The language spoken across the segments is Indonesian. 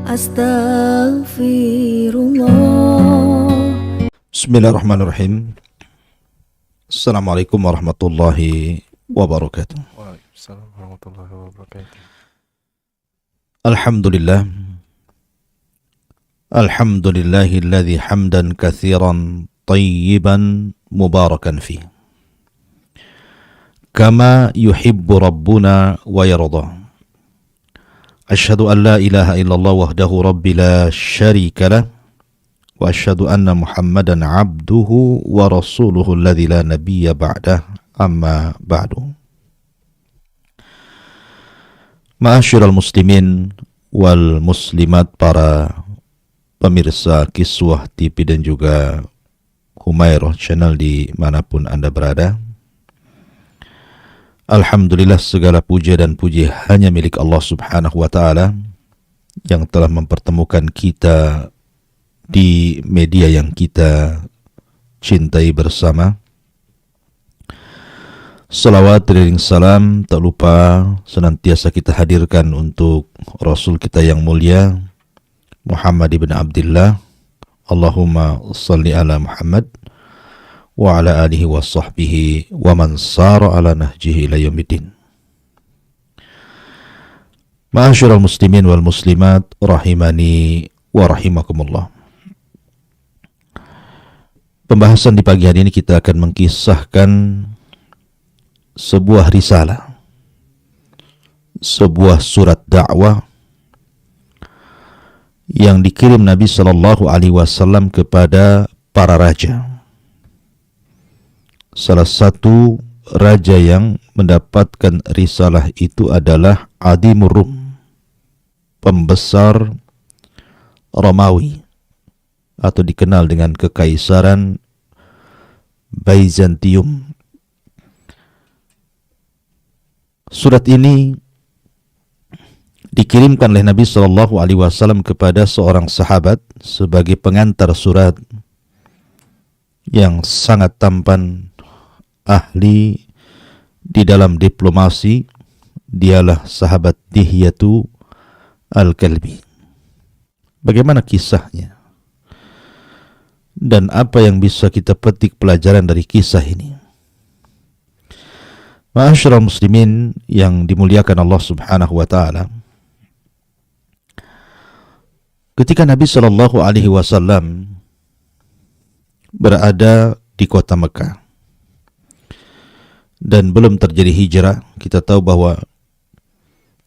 Astaghfirullah. Bismillahirrahmanirrahim. Assalamualaikum warahmatullahi wabarakatuh. Waalaikumsalam warahmatullahi wabarakatuh. Alhamdulillah. Alhamdulillahilladzi hamdan katsiran tayyiban mubarakan fi. Kama yuhibbu rabbuna wa yarda. Asyhadu an la ilaha illallah wahdahu rabbi la syarika lah. Wa asyhadu anna Muhammadan abduhu wa rasuluhu alladzi la nabiyya ba'dah, amma ba'du. Ma'asyiral muslimin wal muslimat, para pemirsa Kiswah TV dan juga Humairah Channel di manapun Anda berada. Alhamdulillah, segala puja dan puji hanya milik Allah Subhanahu wa ta'ala yang telah mempertemukan kita di media yang kita cintai bersama. Salawat dan salam tak lupa senantiasa kita hadirkan untuk Rasul kita yang mulia Muhammad ibn Abdullah. Allahumma salli ala Muhammad wa ala alihi wa sahbihi wa man sara ala nahjihi ila yaumiddin. Ma'asyiral muslimin wal muslimat rahimani wa rahimakumullah. Pembahasan di pagi hari ini kita akan mengkisahkan sebuah risalah, sebuah surat dakwah yang dikirim Nabi sallallahu alaihi wasallam kepada para raja. Salah satu raja yang mendapatkan risalah itu adalah Adimur Rum, pembesar Romawi atau dikenal dengan Kekaisaran Byzantium. Surat ini dikirimkan oleh Nabi sallallahu alaihi wasallam kepada seorang sahabat sebagai pengantar surat yang sangat tampan, ahli di dalam diplomasi. Dialah sahabat Dihyatu Al-Kalbi. Bagaimana kisahnya? Dan apa yang bisa kita petik pelajaran dari kisah ini? Ma'asyiral muslimin yang dimuliakan Allah Subhanahu wa ta'ala, ketika Nabi sallallahu alaihi wasallam berada di kota Mekah dan belum terjadi hijrah, kita tahu bahwa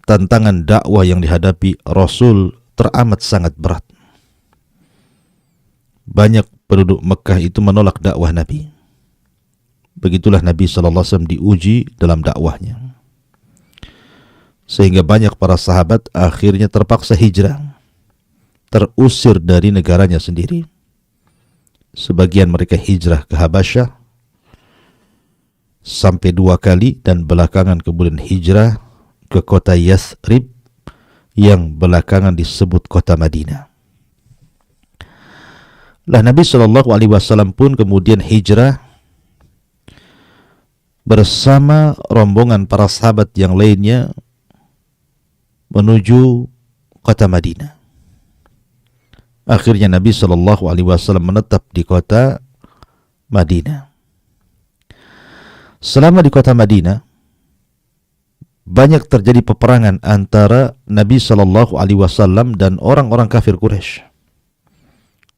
tantangan dakwah yang dihadapi Rasul teramat sangat berat. Banyak penduduk Mekah itu menolak dakwah Nabi. Begitulah Nabi SAW diuji dalam dakwahnya, sehingga banyak para sahabat akhirnya terpaksa hijrah, terusir dari negaranya sendiri. Sebagian mereka hijrah ke Habasyah sampai 2 kali, dan belakangan kemudian hijrah ke kota Yathrib yang belakangan disebut kota Madinah. Lah Nabi SAW pun kemudian hijrah bersama rombongan para sahabat yang lainnya menuju kota Madinah. Akhirnya Nabi SAW menetap di kota Madinah. Selama di kota Madinah, banyak terjadi peperangan antara Nabi SAW dan orang-orang kafir Quraisy.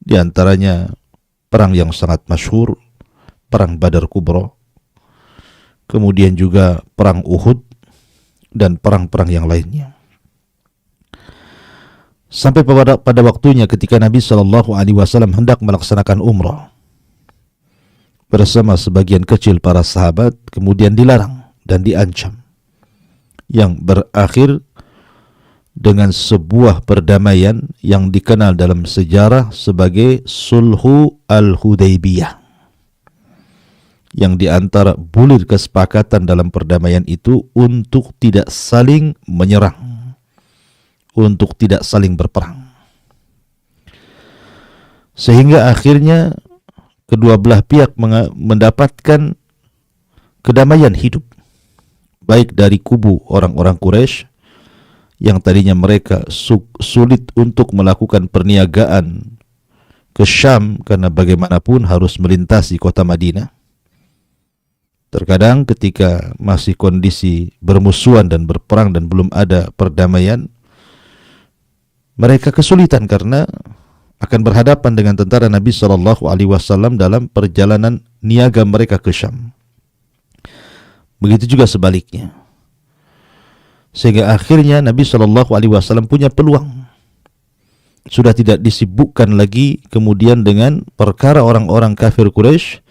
Di antaranya perang yang sangat masyhur, perang Badar Kubra, kemudian juga perang Uhud, dan perang-perang yang lainnya. Sampai pada waktunya ketika Nabi SAW hendak melaksanakan umrah bersama sebagian kecil para sahabat, kemudian dilarang dan diancam, yang berakhir dengan sebuah perdamaian yang dikenal dalam sejarah sebagai Sulhu Al-Hudaybiyah, yang diantara bulir kesepakatan dalam perdamaian itu untuk tidak saling menyerang, untuk tidak saling berperang. Sehingga akhirnya kedua belah pihak mendapatkan kedamaian hidup, baik dari kubu orang-orang Quraisy yang tadinya mereka sulit untuk melakukan perniagaan ke Syam karena bagaimanapun harus melintasi kota Madinah. Terkadang ketika masih kondisi bermusuhan dan berperang dan belum ada perdamaian, mereka kesulitan karena akan berhadapan dengan tentara Nabi SAW dalam perjalanan niaga mereka ke Syam. Begitu juga sebaliknya. Sehingga akhirnya Nabi SAW punya peluang. Sudah tidak disibukkan lagi kemudian dengan perkara orang-orang kafir Quraisy,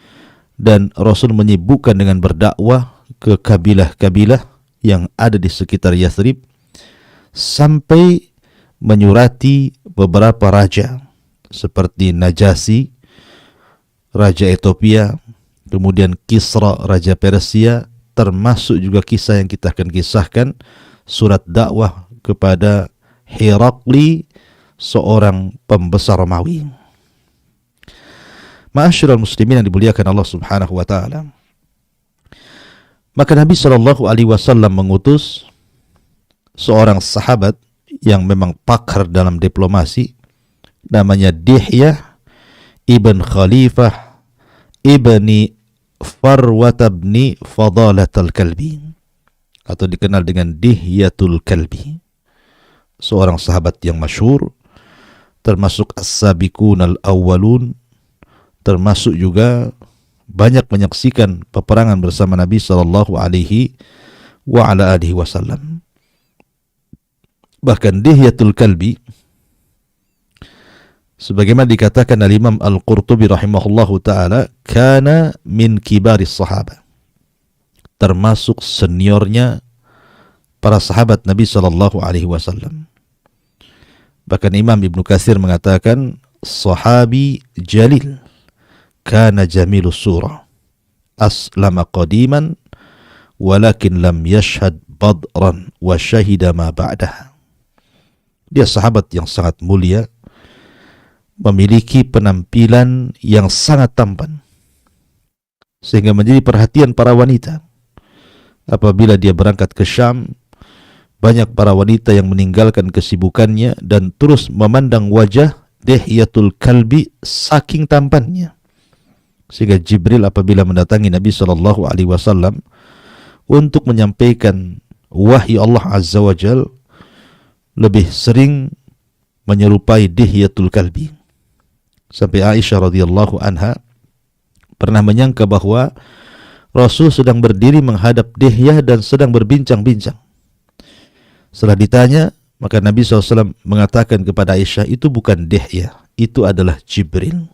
dan Rasul menyibukkan dengan berdakwah ke kabilah-kabilah yang ada di sekitar Yathrib, sampai menyurati beberapa raja seperti Najasyi, raja Ethiopia, kemudian Kisra, raja Persia, termasuk juga kisah yang kita akan kisahkan, surat dakwah kepada Herakli, seorang pembesar Romawi. Ma'asyiral muslimin yang dimuliakan Allah Subhanahu wa taala. Maka Nabi SAW mengutus seorang sahabat yang memang pakar dalam diplomasi, namanya Dihyah ibn Khalifah ibni Farwat ibni Fadalat al-Kalbi, atau dikenal dengan Dihyatul Kalbi, seorang sahabat yang masyhur, termasuk as-sabiqun al-awwalun, termasuk juga banyak menyaksikan peperangan bersama Nabi sallallahu alaihi wa ala alihi wasallam. Bahkan Dihyatul Kalbi, sebagaimana dikatakan oleh Imam Al-Qurtubi rahimahullahu taala, kana min kibaris sahabat, termasuk seniornya para sahabat Nabi sallallahu alaihi wasallam. Bahkan Imam Ibnu Katsir mengatakan sahabi jalil, kana jamilus surah, aslama qadiman walakin lam yashhad badran wa syahida ma ba'daha. Dia sahabat yang sangat mulia, memiliki penampilan yang sangat tampan, sehingga menjadi perhatian para wanita. Apabila dia berangkat ke Syam, banyak para wanita yang meninggalkan kesibukannya dan terus memandang wajah Dihyatul Kalbi saking tampannya. Sehingga Jibril apabila mendatangi Nabi SAW untuk menyampaikan wahyu Allah Azza wa Jal, lebih sering menyerupai Dihyatul Kalbi. Sampai Aisyah radhiyallahu anha pernah menyangka bahwa Rasul sedang berdiri menghadap Dihyah dan sedang berbincang-bincang. Setelah ditanya, maka Nabi SAW mengatakan kepada Aisyah, itu bukan Dihyah, itu adalah Jibril.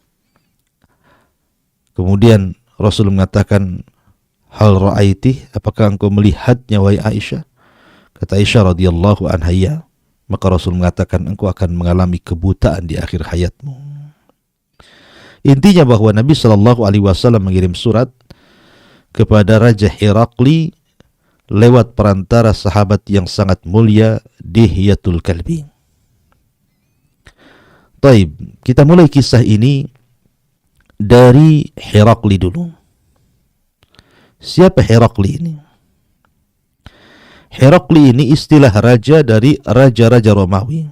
Kemudian Rasul mengatakan, hal ra'aiti, apakah engkau melihatnya wahai Aisyah? Kata Aisyah radhiyallahu anha, ya. Maka Rasul mengatakan, engkau akan mengalami kebutaan di akhir hayatmu. Intinya bahwa Nabi SAW mengirim surat kepada Raja Herakli lewat perantara sahabat yang sangat mulia Dihyatul Kalbi. Taib, kita mulai kisah ini dari Herakli dulu. Siapa Herakli ini? Herakli ini istilah raja dari raja-raja Romawi.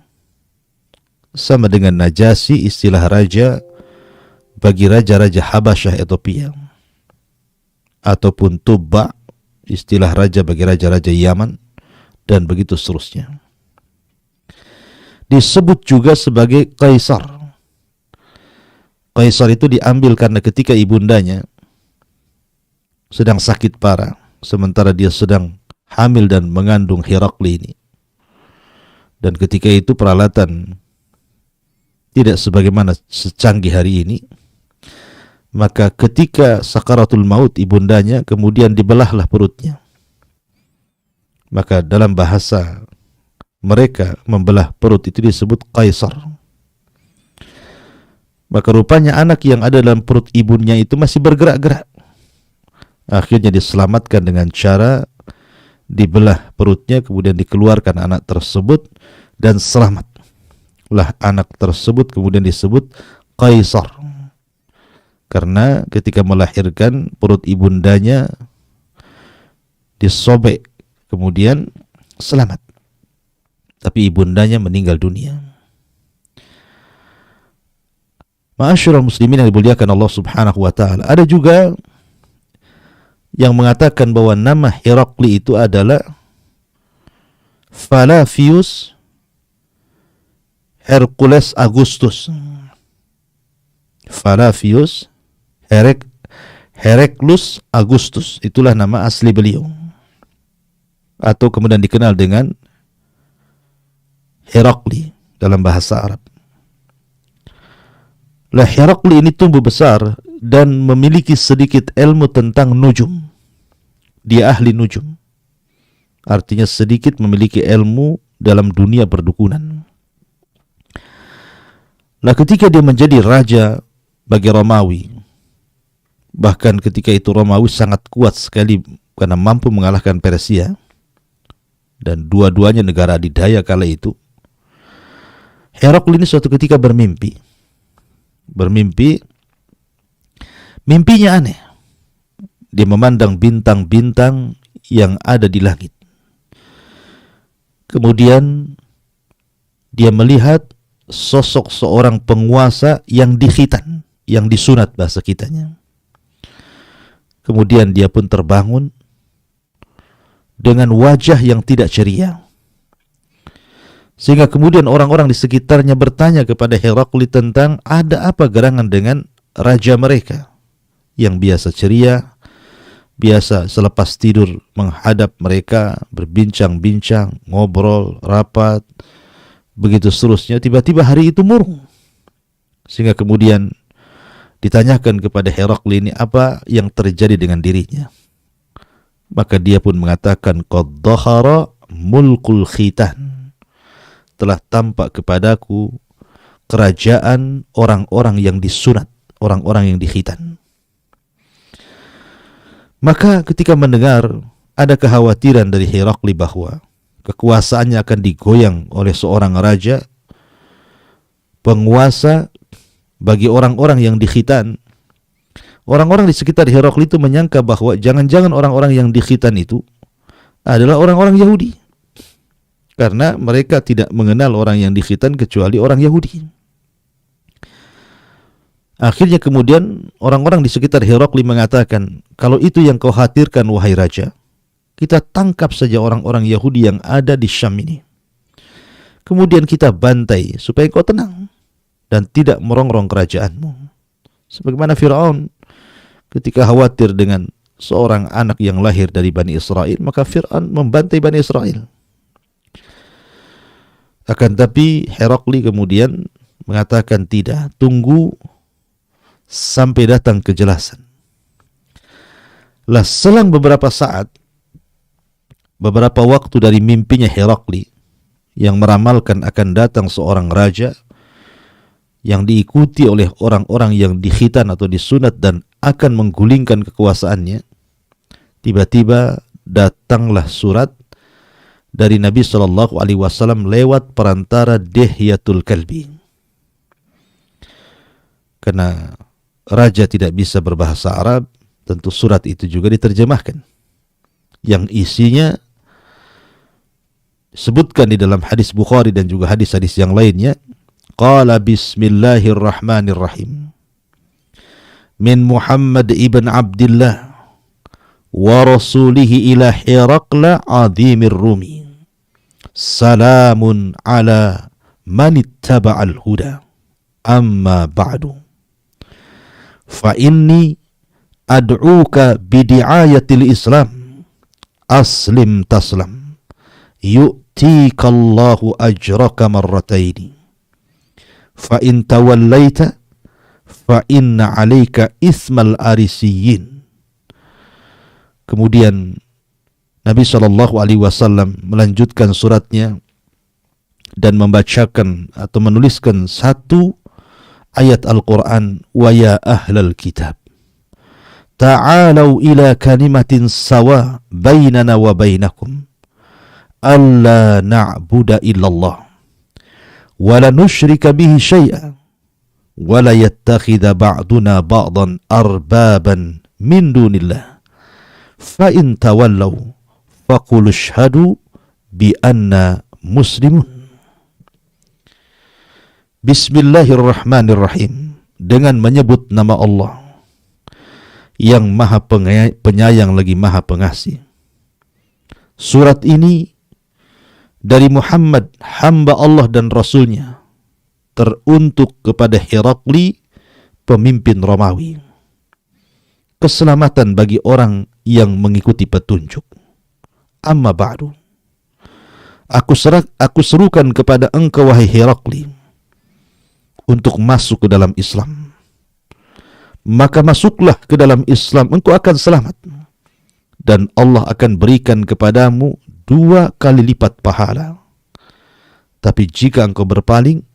Sama dengan Najasyi, istilah raja bagi raja-raja Habasyah Ethiopia. Ataupun Tubba, istilah raja bagi raja-raja Yaman, dan begitu seterusnya. Disebut juga sebagai Kaisar. Kaisar itu diambil karena ketika ibundanya sedang sakit parah, sementara dia sedang hamil dan mengandung Herakli ini. Dan ketika itu peralatan tidak sebagaimana secanggih hari ini, maka ketika sakaratul maut ibundanya, kemudian dibelahlah perutnya. Maka dalam bahasa mereka, membelah perut itu disebut Kaisar. Maka rupanya anak yang ada dalam perut ibunya itu masih bergerak-gerak. Akhirnya diselamatkan dengan cara dibelah perutnya, kemudian dikeluarkan anak tersebut, dan selamatlah anak tersebut, kemudian disebut Kaisar. Karena ketika melahirkan, perut ibundanya disobek, kemudian selamat. tapi ibundanya meninggal dunia. Ma'asyiral muslimin yang dimuliakan Allah Subhanahu wa taala, ada juga yang mengatakan bahwa nama Herakli itu adalah Falavius Hercules Augustus. Falavius Heraclus Augustus, itulah nama asli beliau, atau kemudian dikenal dengan Herakli dalam bahasa Arab. Lah Herakli ini tumbuh besar dan memiliki sedikit ilmu tentang nujum. Dia ahli nujum, artinya sedikit memiliki ilmu dalam dunia perdukunan. Lah ketika dia menjadi raja bagi Romawi, bahkan ketika itu Romawi sangat kuat sekali karena mampu mengalahkan Persia, dan dua-duanya negara adidaya kala itu. Herakli ini suatu ketika bermimpi. Mimpinya aneh. Dia memandang bintang-bintang yang ada di langit. Kemudian dia melihat sosok seorang penguasa yang dikhitan, yang disunat bahasa kitanya. Kemudian dia pun terbangun dengan wajah yang tidak ceria. Sehingga kemudian orang-orang di sekitarnya bertanya kepada Herakli tentang ada apa gerangan dengan raja mereka yang biasa ceria, biasa selepas tidur menghadap mereka, berbincang-bincang, ngobrol, rapat, begitu seterusnya. Tiba-tiba hari itu murung. Sehingga kemudian ditanyakan kepada Herakli ini apa yang terjadi dengan dirinya. Maka dia pun mengatakan, qad dhahara mulkul khitan, telah tampak kepadaku kerajaan orang-orang yang disunat, orang-orang yang dikhitan. Maka ketika mendengar ada kekhawatiran dari Herakli bahwa kekuasaannya akan digoyang oleh seorang raja, penguasa bagi orang-orang yang dikhitan, orang-orang di sekitar Herakli itu menyangka bahwa jangan-jangan orang-orang yang dikhitan itu adalah orang-orang Yahudi, karena mereka tidak mengenal orang yang dikhitan kecuali orang Yahudi. Akhirnya kemudian orang-orang di sekitar Herakli mengatakan, kalau itu yang kau khawatirkan wahai raja, kita tangkap saja orang-orang Yahudi yang ada di Syam ini. Kemudian kita bantai supaya kau tenang dan tidak merongrong kerajaanmu. Sebagaimana Fir'aun ketika khawatir dengan seorang anak yang lahir dari Bani Israel, maka Fir'aun membantai Bani Israel. Akan tapi Herakli kemudian mengatakan tidak, tunggu sampai datang kejelasan. Lah selang beberapa saat, beberapa waktu dari mimpinya Herakli yang meramalkan akan datang seorang raja yang diikuti oleh orang-orang yang dikhitan atau disunat dan akan menggulingkan kekuasaannya, tiba-tiba datanglah surat dari Nabi SAW lewat perantara Dihyatul Kalbi. Karena raja tidak bisa berbahasa Arab, tentu surat itu juga diterjemahkan. Yang isinya disebutkan di dalam hadis Bukhari dan juga hadis-hadis yang lainnya. Qala bismillahirrahmanirrahim. Min Muhammad ibn Abdullah wa rasulihi ila Herakla adhimir Rumi. Salamun ala man ittaba'al huda. Amma ba'du. Fa inni ad'uka bidi'ayatil Islam. Aslim taslam. Yu'tika Allahu ajraka marrataini. Fa in tawallaita fa inna 'alaika ismal arisiyin. Kemudian Nabi SAW melanjutkan suratnya dan membacakan atau menuliskan satu ayat Al-Quran, wa ya ahlal kitab ta'alau ila kalimatin sawa bainana wa bainakum alla na'budu illallah wa la nusyrika bihi syai'an wa la yattakhidha ba'duna ba'dan arbaban min dunillah fa in tawallaw faqul ashhadu bi anna muslimun. Bismillahirrahmanirrahim, dengan menyebut nama Allah yang maha penyayang lagi maha pengasih. Surat ini dari Muhammad, hamba Allah dan Rasulnya, teruntuk kepada Herakli, pemimpin Romawi. Keselamatan bagi orang yang mengikuti petunjuk. Amma ba'du. Aku serukan kepada engkau, wahai Herakli, untuk masuk ke dalam Islam. Maka masuklah ke dalam Islam, engkau akan selamat. Dan Allah akan berikan kepadamu 2 kali lipat pahala. Tapi jika engkau berpaling,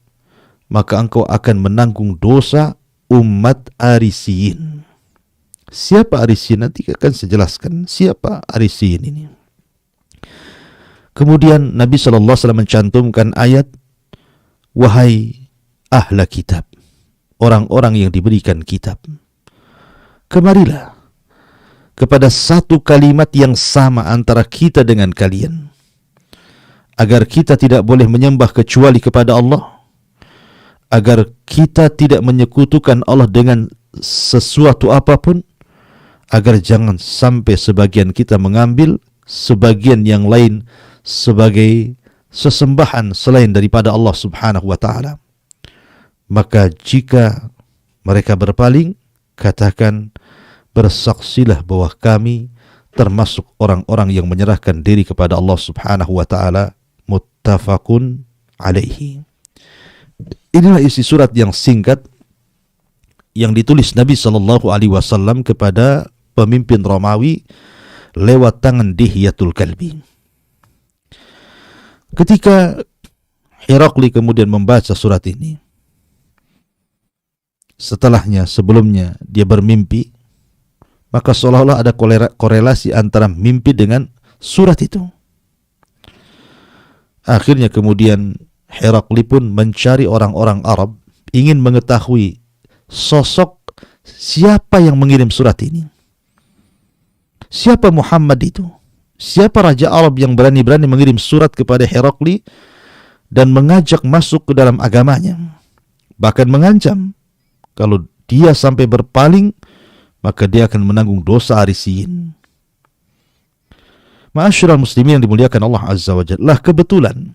maka engkau akan menanggung dosa umat Arisiyin. Siapa Arisiyin? Nanti akan saya jelaskan siapa Arisiyin ini. Kemudian Nabi SAW mencantumkan ayat, wahai ahla kitab, orang-orang yang diberikan kitab, kemarilah kepada satu kalimat yang sama antara kita dengan kalian, agar kita tidak boleh menyembah kecuali kepada Allah, agar kita tidak menyekutukan Allah dengan sesuatu apapun, agar jangan sampai sebagian kita mengambil sebagian yang lain sebagai sesembahan selain daripada Allah Subhanahu wa ta'ala. Maka jika mereka berpaling, katakan, bersaksilah bahwa kami termasuk orang-orang yang menyerahkan diri kepada Allah Subhanahu wa ta'ala. Muttafaqun alaihi. Inilah isi surat yang singkat yang ditulis Nabi SAW kepada pemimpin Romawi lewat tangan Dihyatul Kalbi. Ketika Herakli kemudian membaca surat ini, sebelumnya dia bermimpi, maka seolah-olah ada korelasi antara mimpi dengan surat itu. Akhirnya kemudian Herakli pun mencari orang-orang Arab, ingin mengetahui sosok siapa yang mengirim surat ini. Siapa Muhammad itu? Siapa Raja Arab yang berani-berani mengirim surat kepada Herakli dan mengajak masuk ke dalam agamanya? Bahkan mengancam, kalau dia sampai berpaling, maka dia akan menanggung dosa Arisiyin. Ma'asyiral muslimin yang dimuliakan Allah Azza wa Jalla, kebetulan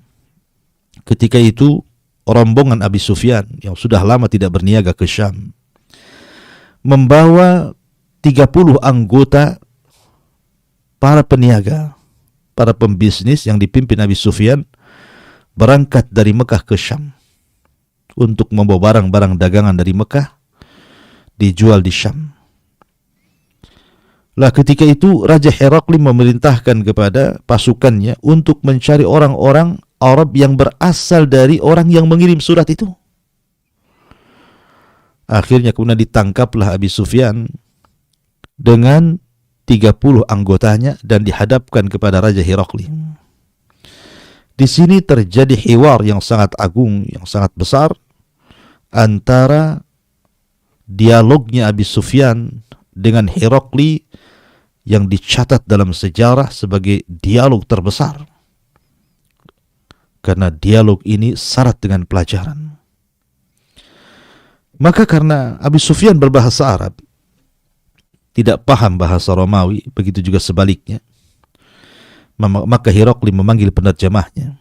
ketika itu rombongan Abi Sufyan yang sudah lama tidak berniaga ke Syam membawa 30 anggota para peniaga, para pembisnis yang dipimpin Abi Sufyan, berangkat dari Mekah ke Syam untuk membawa barang-barang dagangan dari Mekah dijual di Syam. Lah ketika itu Raja Herakli memerintahkan kepada pasukannya untuk mencari orang-orang Arab yang berasal dari orang yang mengirim surat itu. Akhirnya kemudian ditangkaplah Abi Sufyan dengan 30 anggotanya dan dihadapkan kepada Raja Herakli. Di sini terjadi hiwar yang sangat agung, yang sangat besar antara dialognya Abi Sufyan dengan Herakli yang dicatat dalam sejarah sebagai dialog terbesar. Karena dialog ini syarat dengan pelajaran. Maka karena Abi Sufyan berbahasa Arab, tidak paham bahasa Romawi, begitu juga sebaliknya, maka Herakli memanggil penerjemahnya.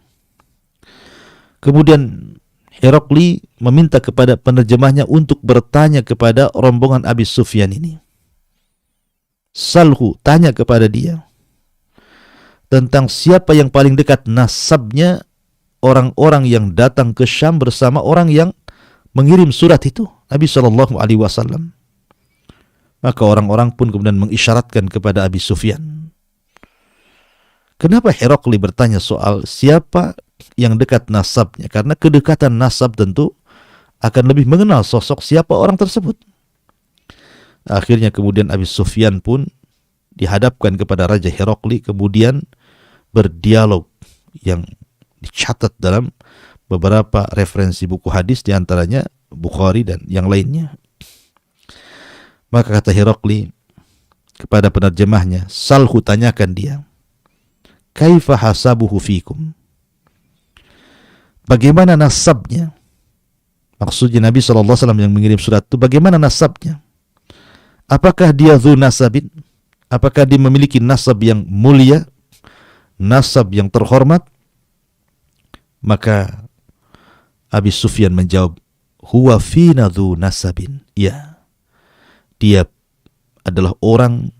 Kemudian Herakli meminta kepada penerjemahnya untuk bertanya kepada rombongan Abi Sufyan ini. Salhu, tanya kepada dia tentang siapa yang paling dekat nasabnya orang-orang yang datang ke Syam bersama orang yang mengirim surat itu, Nabi SAW. Maka orang-orang pun kemudian mengisyaratkan kepada Abi Sufyan. Kenapa Herakli bertanya soal siapa yang dekat nasabnya? Karena kedekatan nasab tentu akan lebih mengenal sosok siapa orang tersebut. Akhirnya kemudian Abi Sufyan pun dihadapkan kepada Raja Herakli, kemudian berdialog yang dicatat dalam beberapa referensi buku hadis, diantaranya Bukhari dan yang lainnya. Maka kata Herakli kepada penerjemahnya, Salhu, tanyakan dia, kaifa hasabuhu fikum? Bagaimana nasabnya? Maksudnya Nabi SAW yang mengirim surat itu bagaimana nasabnya? Apakah dia dzu nasabin? Apakah dia memiliki nasab yang mulia, nasab yang terhormat? Maka Abi Sufyan menjawab, huwa fina dzu nasabin. Ya, dia adalah orang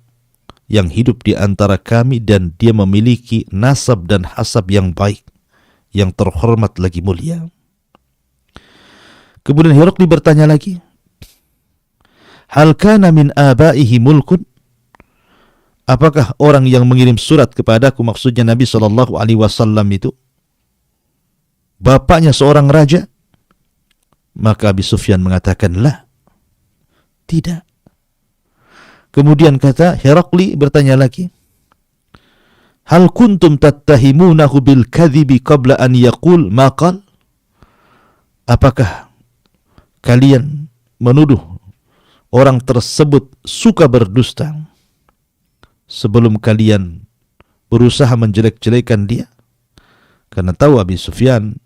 yang hidup di antara kami dan dia memiliki nasab dan hasab yang baik, yang terhormat lagi mulia. Kemudian Herakli bertanya lagi, hal kana min abaihi mulkun? Apakah orang yang mengirim surat kepadaku, maksudnya Nabi SAW itu, bapaknya seorang raja? Maka Abi Sufyan mengatakan, la, tidak. Kemudian kata Herakli bertanya lagi, hal kuntum tattahimunahu bil kadhibi qabla an yaqul ma qal? Apakah kalian menuduh orang tersebut suka berdusta sebelum kalian berusaha menjelek-jelekan dia? Karena tahu Abi Sufyan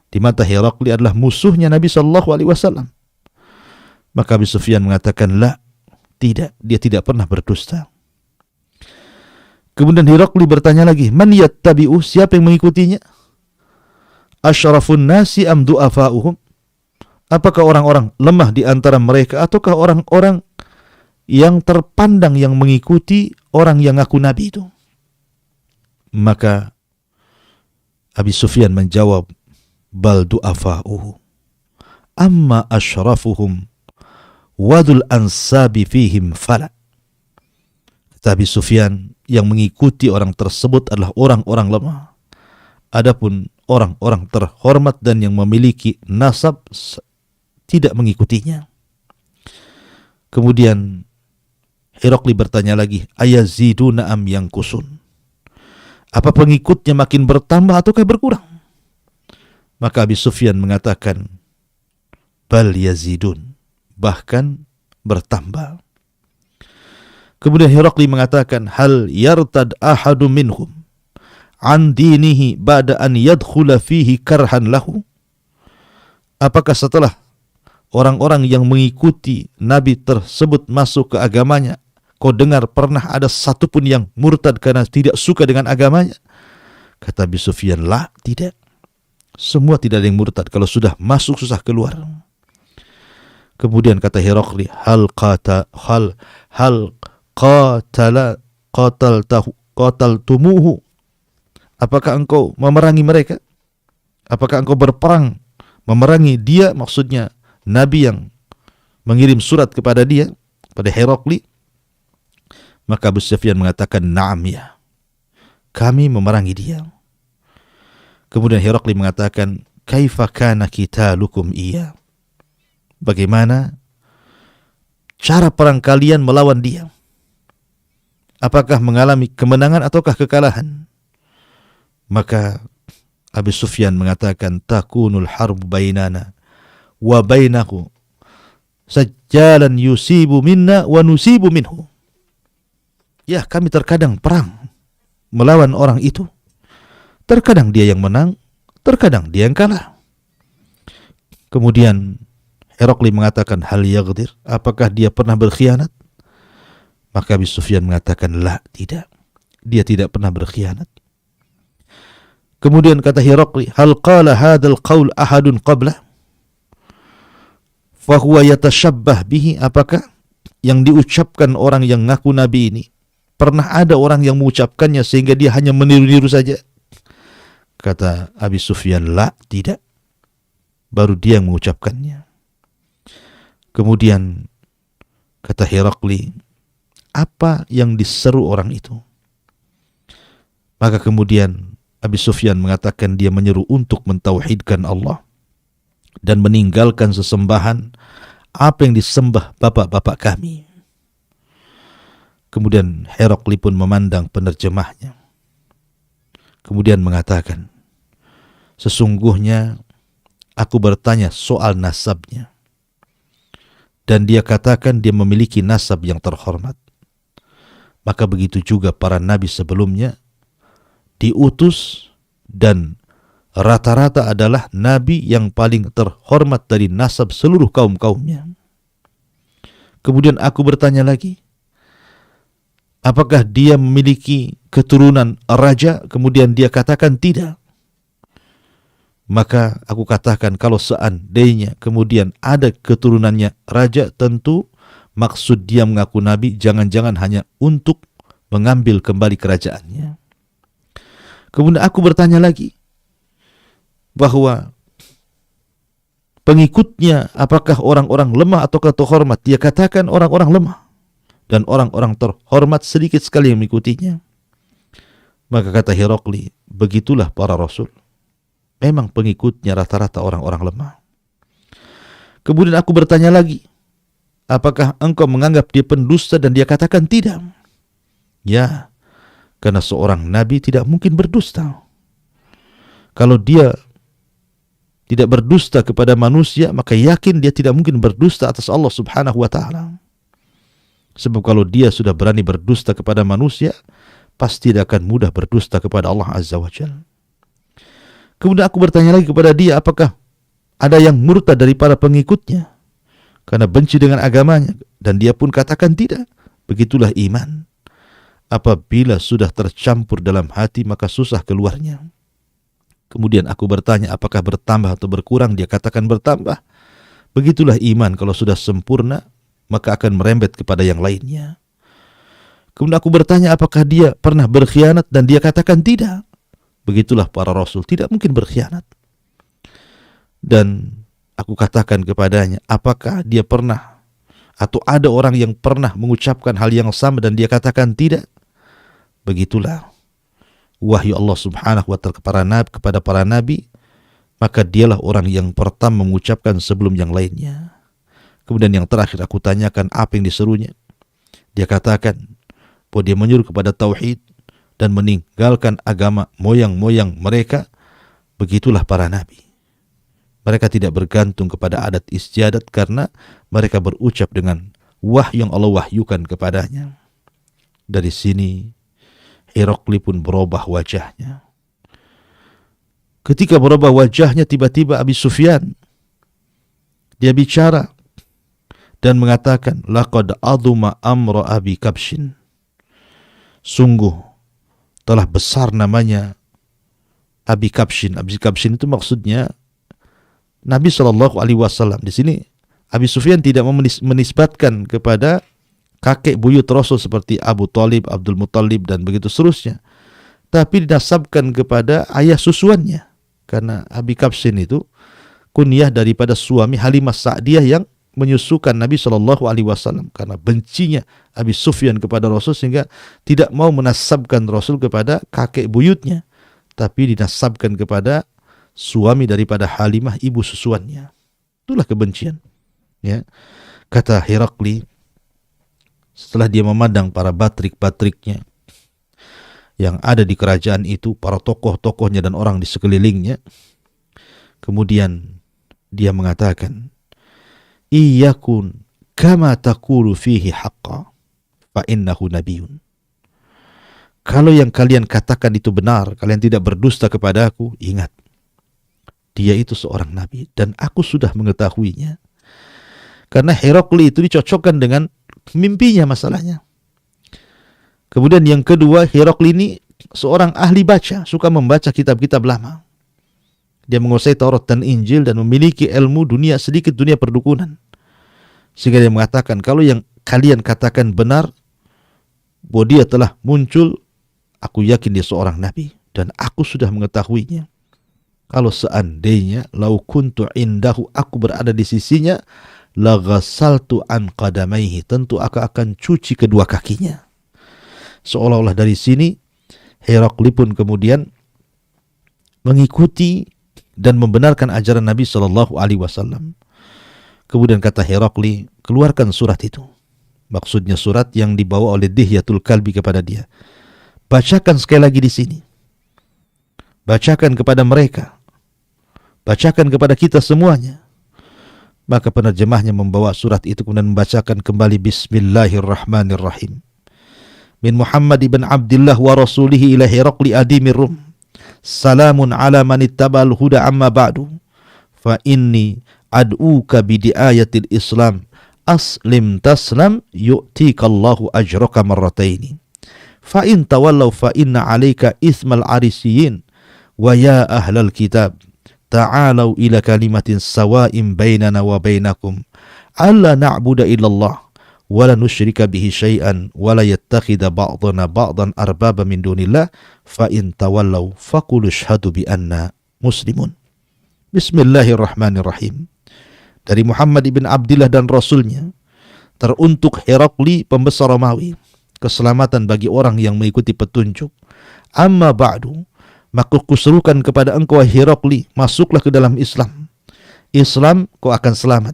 di mata Herakli adalah musuhnya Nabi SAW. Maka Abi Sufyan mengatakan, la, tidak, dia tidak pernah berdusta. Kemudian Herakli bertanya lagi, man yattabi'u, siapa yang mengikutinya? Asyrafun nasi am du'afa'uhum? Apakah orang-orang lemah di antara mereka ataukah orang-orang yang terpandang yang mengikuti orang yang ngaku nabi itu? Maka Abi Sufyan menjawab, bal du'afa'uhu amma asyrafuhum wadul ansabi fihim fala. Kata Abi Sufyan, yang mengikuti orang tersebut adalah orang-orang lemah. Adapun orang-orang terhormat dan yang memiliki nasab tidak mengikutinya. Kemudian Herakli bertanya lagi, ayaziduna am yankusun? Apa pengikutnya makin bertambah ataukah berkurang? Maka Abi Sufyan mengatakan, bal yazidun, bahkan bertambah. Kemudian Herakli mengatakan, hal yartad ahadu minhum an dinihi ba'da an yadkhula fihi karhan lahu? Apakah setelah orang-orang yang mengikuti Nabi tersebut masuk ke agamanya, kau dengar pernah ada satupun yang murtad karena tidak suka dengan agamanya? Kata Abi Sufyan, la, tidak. Semua tidak ada yang murtad, kalau sudah masuk susah keluar. Kemudian kata Herakli, hal qataltumuhu? Apakah engkau memerangi mereka? Apakah engkau berperang memerangi dia, maksudnya Nabi yang mengirim surat kepada dia, pada Herakli? Maka Abu Sufyan mengatakan, na'am, ya, kami memerangi dia. Kemudian Herakli mengatakan, kaifa kana qitalukum iya? Bagaimana cara perang kalian melawan dia? Apakah mengalami kemenangan ataukah kekalahan? Maka Abu Sufyan mengatakan, takunul harb bainana wa bainahu sajjalan yusibu minna wa nusibu minhu. Ya, kami terkadang perang melawan orang itu. Terkadang dia yang menang, terkadang dia yang kalah. Kemudian Herakli mengatakan, hal yaghdir? Apakah dia pernah berkhianat? Maka Abi Sufyan mengatakan, la, tidak. Dia tidak pernah berkhianat. Kemudian kata Herakli, hal qala hadzal qaul ahadun qablah? Fahuwa yatashabbah bihi? Apakah yang diucapkan orang yang ngaku nabi ini pernah ada orang yang mengucapkannya sehingga dia hanya meniru-niru saja? Kata Abi Sufyan, la, tidak. Baru dia yang mengucapkannya. Kemudian kata Herakli, apa yang diseru orang itu? Maka kemudian Abi Sufyan mengatakan dia menyeru untuk mentauhidkan Allah dan meninggalkan sesembahan apa yang disembah bapak-bapak kami. Kemudian Herakli pun memandang penerjemahnya. Kemudian mengatakan, sesungguhnya aku bertanya soal nasabnya, dan dia katakan dia memiliki nasab yang terhormat. Maka begitu juga para nabi sebelumnya diutus dan rata-rata adalah nabi yang paling terhormat dari nasab seluruh kaum-kaumnya. Kemudian aku bertanya lagi, apakah dia memiliki keturunan raja? Kemudian dia katakan tidak. Maka aku katakan, kalau seandainya kemudian ada keturunannya raja, tentu maksud dia mengaku nabi jangan-jangan hanya untuk mengambil kembali kerajaannya. Kemudian aku bertanya lagi, bahwa pengikutnya apakah orang-orang lemah atau terhormat? Dia katakan orang-orang lemah, dan orang-orang terhormat sedikit sekali yang mengikutinya. Maka kata Herakli, begitulah para rasul. Memang pengikutnya rata-rata orang-orang lemah. Kemudian aku bertanya lagi, apakah engkau menganggap dia pendusta? Dan dia katakan tidak. Ya, karena seorang nabi tidak mungkin berdusta. Kalau dia tidak berdusta kepada manusia, maka yakin dia tidak mungkin berdusta atas Allah subhanahu wa ta'ala. Sebab kalau dia sudah berani berdusta kepada manusia, pasti dia akan mudah berdusta kepada Allah azza wa jalla. Kemudian aku bertanya lagi kepada dia, apakah ada yang murtad dari para pengikutnya karena benci dengan agamanya? Dan dia pun katakan tidak. Begitulah iman. Apabila sudah tercampur dalam hati, maka susah keluarnya. Kemudian aku bertanya, apakah bertambah atau berkurang? Dia katakan bertambah. Begitulah iman, kalau sudah sempurna, maka akan merembet kepada yang lainnya. Kemudian aku bertanya, apakah dia pernah berkhianat? Dan dia katakan tidak. Begitulah para rasul, tidak mungkin berkhianat. Dan aku katakan kepadanya, apakah dia pernah atau ada orang yang pernah mengucapkan hal yang sama? Dan dia katakan tidak. Begitulah wahyu Allah subhanahu wa ta'ala kepada para nabi, maka dialah orang yang pertama mengucapkan sebelum yang lainnya. Kemudian yang terakhir aku tanyakan apa yang diserunya. Dia katakan bahwa dia menyuruh kepada tauhid dan meninggalkan agama moyang-moyang mereka. Begitulah para nabi. Mereka tidak bergantung kepada adat istiadat karena mereka berucap dengan wahyu yang Allah wahyukan kepadanya. Dari sini Herakli pun berubah wajahnya. Ketika berubah wajahnya, tiba-tiba Abi Sufyan dia bicara dan mengatakan, laqad aduma amra Abi Kabshin. Sungguh telah besar namanya Abi Kabshin. Abi Kabshin itu maksudnya Nabi SAW. Di sini Abi Sufyan tidak menisbatkan kepada kakek buyut Rasul seperti Abu Talib, Abdul Muttalib dan begitu seterusnya, tapi dinasabkan kepada ayah susuannya, karena Abi Kabshin itu kunyah daripada suami Halimah Sa'diyah yang menyusukan Nabi SAW. Karena bencinya Abi Sufyan kepada Rasul sehingga tidak mau menasabkan Rasul kepada kakek buyutnya, tapi dinasabkan kepada suami daripada Halimah, ibu susuannya. Itulah kebencian. Ya, kata Herakli setelah dia memandang para batrik-batriknya yang ada di kerajaan itu, para tokoh-tokohnya dan orang di sekelilingnya, kemudian dia mengatakan, iyakun kama taqulu fihi haqqa fa innahu nabiyyun. Kalau yang kalian katakan itu benar, kalian tidak berdusta kepada aku, ingat, dia itu seorang nabi dan aku sudah mengetahuinya. Karena Herakli itu dicocokkan dengan mimpinya masalahnya. Kemudian yang kedua, Herakli ini seorang ahli baca, suka membaca kitab-kitab lama. Dia menguasai Taurat dan Injil dan memiliki ilmu dunia, sedikit dunia perdukunan. Sehingga dia mengatakan, kalau yang kalian katakan benar, bahwa dia telah muncul, aku yakin dia seorang nabi dan aku sudah mengetahuinya. Kalau seandainya lau kuntu indahu, aku berada di sisinya, la ghasaltu an qadamaihi, tentu aku akan cuci kedua kakinya. Seolah-olah dari sini Herakli pun kemudian mengikuti dan membenarkan ajaran Nabi SAW. Kemudian kata Herakli, keluarkan surat itu. Maksudnya surat yang dibawa oleh Dihyatul Kalbi kepada dia. Bacakan sekali lagi di sini. Bacakan kepada mereka. Bacakan kepada kita semuanya. Maka penerjemahnya membawa surat itu kemudian membacakan kembali, Bismillahirrahmanirrahim. Min Muhammad ibn Abdullah wa rasulihi ila Herakli adimir Rum. Salamun ala man ittaba'al huda amma ba'du. Fa inni ad'uka bidiayatil Islam. Aslim taslam yu'tikallahu ajraka marrataini. Fa in tawallaw fa inna 'alaika ithmal arisiyin. Wa ya ahlal kitab ta'alau ila kalimatin sawa'in bainana wa bainakum alla na'budu illallah wa la nusyrika bihi syai'an wa la yattakhidha ba'duna ba'dan arbaba min dunillah fa in tawallaw faqulu ashhadu bi anna muslimun. Bismillahirrahmanirrahim. Dari Muhammad ibn Abdillah dan Rasulnya, teruntuk Herakli pembesar Romawi, keselamatan bagi orang yang mengikuti petunjuk. Amma ba'du, maka kuserukan kepada engkau Herakli, masuklah ke dalam Islam. Islam kau akan selamat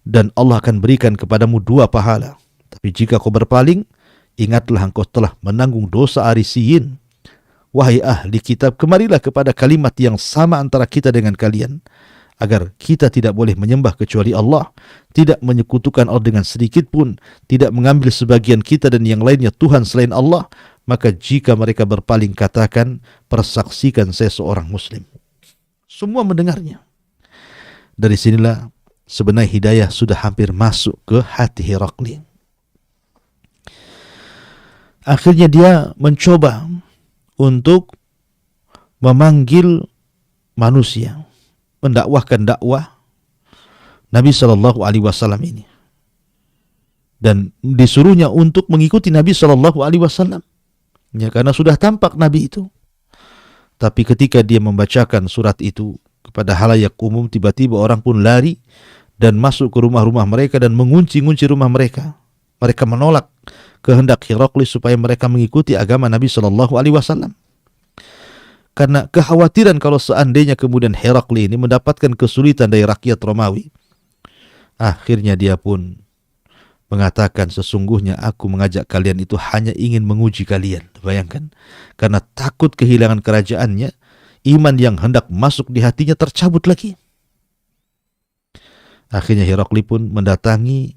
dan Allah akan berikan kepadamu 2 pahala. Tapi jika kau berpaling, ingatlah engkau telah menanggung dosa arisiyin. Wahai ahli kitab, kemarilah kepada kalimat yang sama antara kita dengan kalian, agar kita tidak boleh menyembah kecuali Allah, tidak menyekutukan Allah dengan sedikit pun, tidak mengambil sebagian kita dan yang lainnya Tuhan selain Allah. Maka jika mereka berpaling, katakan, persaksikan saya seorang muslim. Semua mendengarnya. Dari sinilah sebenarnya hidayah sudah hampir masuk ke hati Herakli. Akhirnya dia mencoba untuk memanggil manusia, mendakwahkan dakwah Nabi Shallallahu Alaihi Wasallam ini, dan disuruhnya untuk mengikuti Nabi Shallallahu Alaihi Wasallam, ya, karena sudah tampak Nabi itu. Tapi ketika dia membacakan surat itu kepada halayak umum, tiba-tiba orang pun lari dan masuk ke rumah-rumah mereka dan mengunci-ngunci rumah mereka. Mereka menolak kehendak Herakli supaya mereka mengikuti agama Nabi Shallallahu Alaihi Wasallam. Karena kekhawatiran kalau seandainya kemudian Herakli ini mendapatkan kesulitan dari rakyat Romawi. Akhirnya dia pun mengatakan, sesungguhnya aku mengajak kalian itu hanya ingin menguji kalian. Bayangkan, karena takut kehilangan kerajaannya, iman yang hendak masuk di hatinya tercabut lagi. Akhirnya Herakli pun mendatangi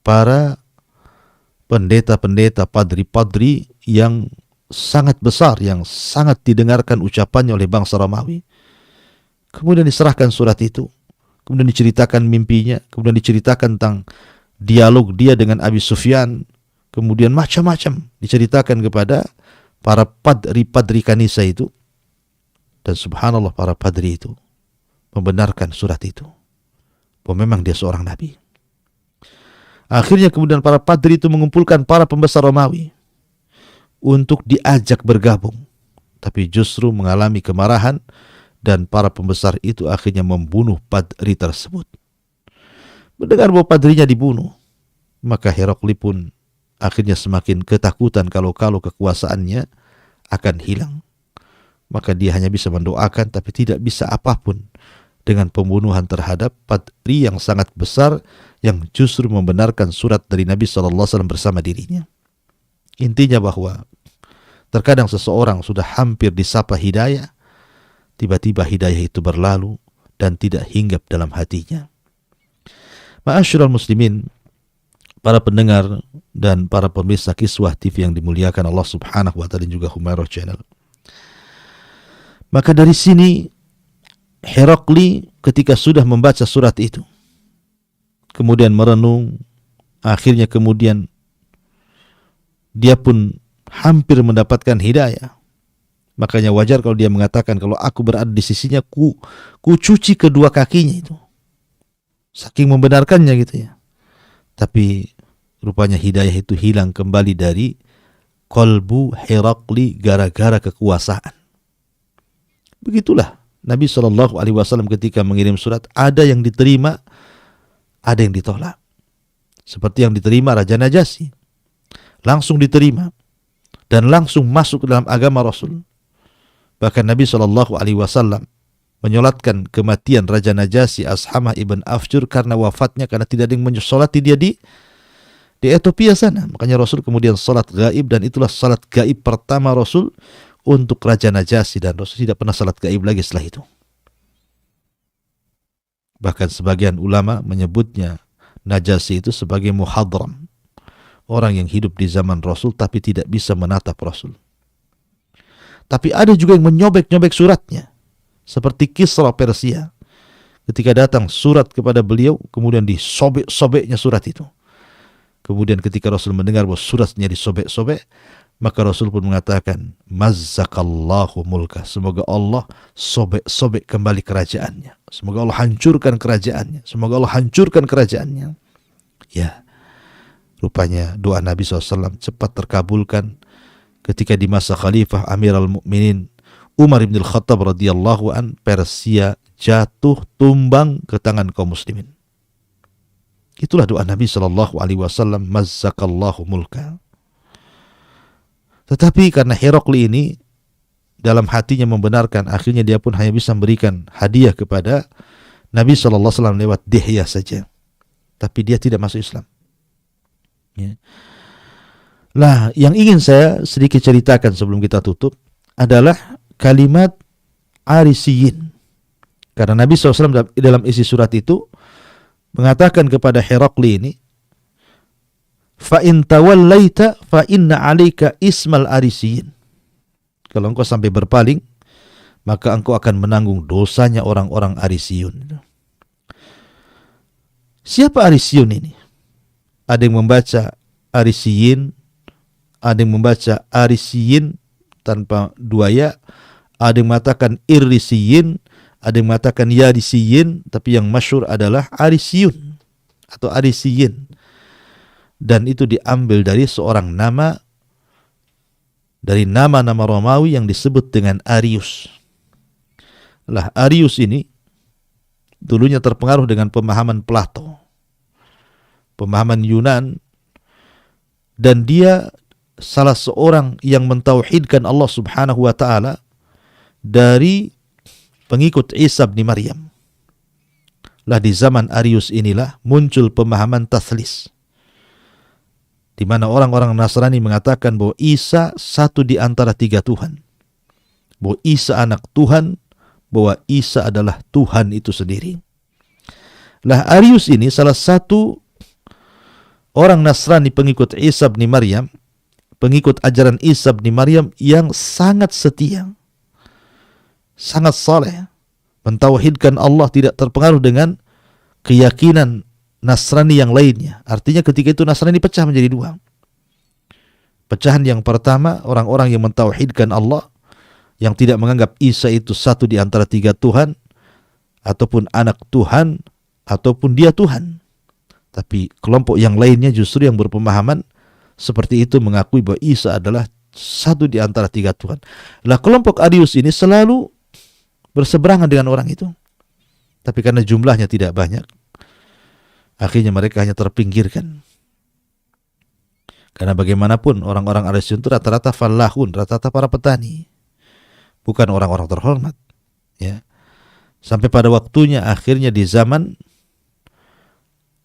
para pendeta-pendeta, padri-padri yang sangat besar, yang sangat didengarkan ucapannya oleh bangsa Romawi. Kemudian diserahkan surat itu, kemudian diceritakan mimpinya, kemudian diceritakan tentang dialog dia dengan Abi Sufyan, kemudian macam-macam diceritakan kepada para padri-padri kanisa itu. Dan subhanallah, para padri itu membenarkan surat itu, bahwa memang dia seorang nabi. Akhirnya kemudian para padri itu mengumpulkan para pembesar Romawi untuk diajak bergabung, tapi justru mengalami kemarahan dan para pembesar itu akhirnya membunuh padri tersebut. Mendengar bahwa padrinya dibunuh, maka Herakli pun akhirnya semakin ketakutan kalau kekuasaannya akan hilang. Maka dia hanya bisa mendoakan, tapi tidak bisa apapun dengan pembunuhan terhadap padri yang sangat besar yang justru membenarkan surat dari Nabi SAW bersama dirinya. Intinya bahwa terkadang seseorang sudah hampir disapa hidayah, tiba-tiba hidayah itu berlalu dan tidak hinggap dalam hatinya. Ma'asyiral muslimin, para pendengar dan para pemirsa Kiswah TV yang dimuliakan Allah Subhanahu wa taala dan juga Humairah Channel. Maka dari sini Herakli ketika sudah membaca surat itu, kemudian merenung, akhirnya kemudian dia pun hampir mendapatkan hidayah. Makanya wajar kalau dia mengatakan, kalau aku berada di sisinya, ku cuci kedua kakinya itu. Saking membenarkannya gitu ya. Tapi rupanya hidayah itu hilang kembali dari kolbu Herakli gara-gara kekuasaan. Begitulah Nabi SAW ketika mengirim surat, ada yang diterima, ada yang ditolak. Seperti yang diterima Raja Najasyi, langsung diterima dan langsung masuk ke dalam agama Rasul. Bahkan Nabi SAW menyolatkan kematian Raja Najasyi Ashamah ibn Afjur karena wafatnya, karena tidak ada yang mensolati dia di Ethiopia sana. Makanya Rasul kemudian salat gaib, dan itulah salat gaib pertama Rasul untuk Raja Najasyi, dan Rasul tidak pernah salat gaib lagi setelah itu. Bahkan sebagian ulama menyebutnya Najasyi itu sebagai muhadram, orang yang hidup di zaman Rasul tapi tidak bisa menatap Rasul. Tapi ada juga yang menyobek-nyobek suratnya, seperti Kisra Persia. Ketika datang surat kepada beliau, kemudian disobek-sobeknya surat itu. Kemudian ketika Rasul mendengar bahwa suratnya disobek-sobek, maka Rasul pun mengatakan, Mazzakallahu mulka. Semoga Allah sobek-sobek kembali kerajaannya. Semoga Allah hancurkan kerajaannya. Semoga Allah hancurkan kerajaannya. Ya, rupanya doa Nabi SAW cepat terkabulkan ketika di masa Khalifah Amirul Mukminin Umar bin Khattab radhiyallahu an, Persia jatuh tumbang ke tangan kaum muslimin. Itulah doa Nabi SAW, Mazzakallahu mulka. Tetapi karena Herakli ini dalam hatinya membenarkan, akhirnya dia pun hanya bisa memberikan hadiah kepada Nabi SAW lewat Dihyah saja. Tapi dia tidak masuk Islam. Ya. Nah, yang ingin saya sedikit ceritakan sebelum kita tutup adalah kalimat Arisiyin. Karena Nabi SAW dalam isi surat itu mengatakan kepada Herakli ini, fa in tawallaita fa inna 'alaika ismal Arisiyin. Kalau engkau sampai berpaling, maka engkau akan menanggung dosanya orang-orang Arisiyun. Siapa Arisiyun ini? Ada yang membaca Arisiyin, ada yang membaca Arisiyin tanpa dua ya, ada yang mengatakan Irisiyin, ada yang mengatakan Yarisiyin, tapi yang masyhur adalah Arisiyun atau Arisiyin. Dan itu diambil dari seorang nama, dari nama-nama Romawi yang disebut dengan Arius. Lah, Arius ini dulunya terpengaruh dengan pemahaman Plato, pemahaman Yunan, dan dia salah seorang yang mentauhidkan Allah Subhanahu wa taala dari pengikut Isa bin Maryam. Lah, di zaman Arius inilah muncul pemahaman tathlis, di mana orang-orang Nasrani mengatakan bahwa Isa satu di antara tiga Tuhan, bahwa Isa anak Tuhan, bahwa Isa adalah Tuhan itu sendiri. Lah, Arius ini salah satu orang Nasrani pengikut Isa bin Maryam, pengikut ajaran Isa bin Maryam yang sangat setia, sangat saleh, mentauhidkan Allah, tidak terpengaruh dengan keyakinan Nasrani yang lainnya. Artinya ketika itu Nasrani pecah menjadi dua. Pecahan yang pertama, orang-orang yang mentauhidkan Allah, yang tidak menganggap Isa itu satu di antara tiga Tuhan, ataupun anak Tuhan, ataupun dia Tuhan. Tapi kelompok yang lainnya justru yang berpemahaman seperti itu, mengakui bahwa Isa adalah satu di antara tiga Tuhan. Lah, kelompok Arius ini selalu berseberangan dengan orang itu. Tapi karena jumlahnya tidak banyak, akhirnya mereka hanya terpinggirkan. Karena bagaimanapun orang-orang Arius itu rata-rata fallahun, rata-rata para petani, bukan orang-orang terhormat. Ya. Sampai pada waktunya akhirnya di zaman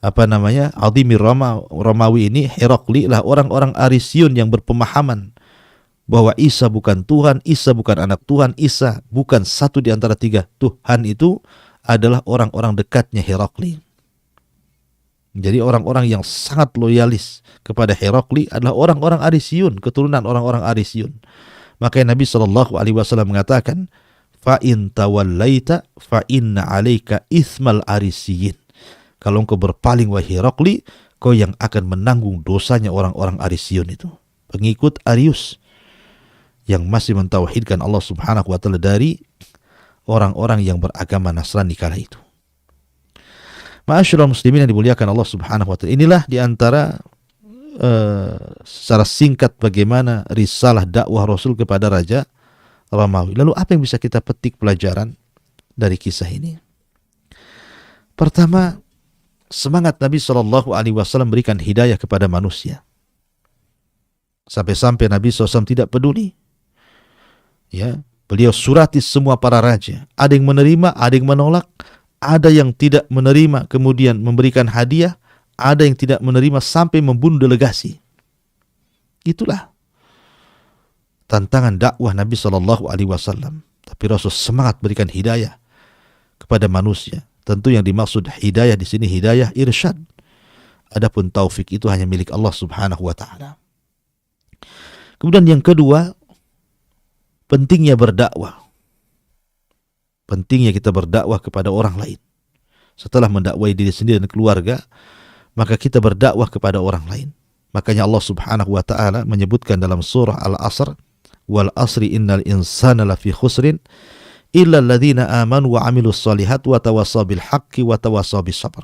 Adhimi Romawi ini, Herakli lah orang-orang Arisiyun yang berpemahaman bahwa Isa bukan Tuhan, Isa bukan anak Tuhan, Isa bukan satu di antara tiga Tuhan, itu adalah orang-orang dekatnya Herakli. Jadi orang-orang yang sangat loyalis kepada Herakli adalah orang-orang Arisiyun, keturunan orang-orang Arisiyun. Makanya Nabi SAW mengatakan, fa in tawallaita fa inna 'alaika itsmal Arisiyin. Kalau engkau berpaling wahai Herakli, kau yang akan menanggung dosanya orang-orang Arisiyun itu, pengikut Arius yang masih mentauhidkan Allah Subhanahu wa taala dari orang-orang yang beragama Nasrani kala itu. Ma'asyiral muslimin yang dimuliakan Allah Subhanahu wa taala, inilah diantara secara singkat bagaimana risalah dakwah Rasul kepada Raja Romawi. Lalu apa yang bisa kita petik pelajaran dari kisah ini? Pertama, semangat Nabi SAW berikan hidayah kepada manusia. Sampai-sampai Nabi SAW tidak peduli. Ya, beliau surati semua para raja. Ada yang menerima, ada yang menolak, ada yang tidak menerima kemudian memberikan hadiah, ada yang tidak menerima sampai membunuh delegasi. Itulah tantangan dakwah Nabi SAW. Tapi Rasul semangat berikan hidayah kepada manusia. Tentu yang dimaksud hidayah di sini hidayah irsyad. Adapun taufik itu hanya milik Allah Subhanahu wa taala. Kemudian yang kedua, pentingnya berdakwah. Pentingnya kita berdakwah kepada orang lain. Setelah mendakwai diri sendiri dan keluarga, maka kita berdakwah kepada orang lain. Makanya Allah Subhanahu wa taala menyebutkan dalam surah Al-Asr, wal asri innal insana lafi khusrin illa alladhina amanu wa amilus solihat wa tawassaw bil haqqi wa tawassaw bis sabr.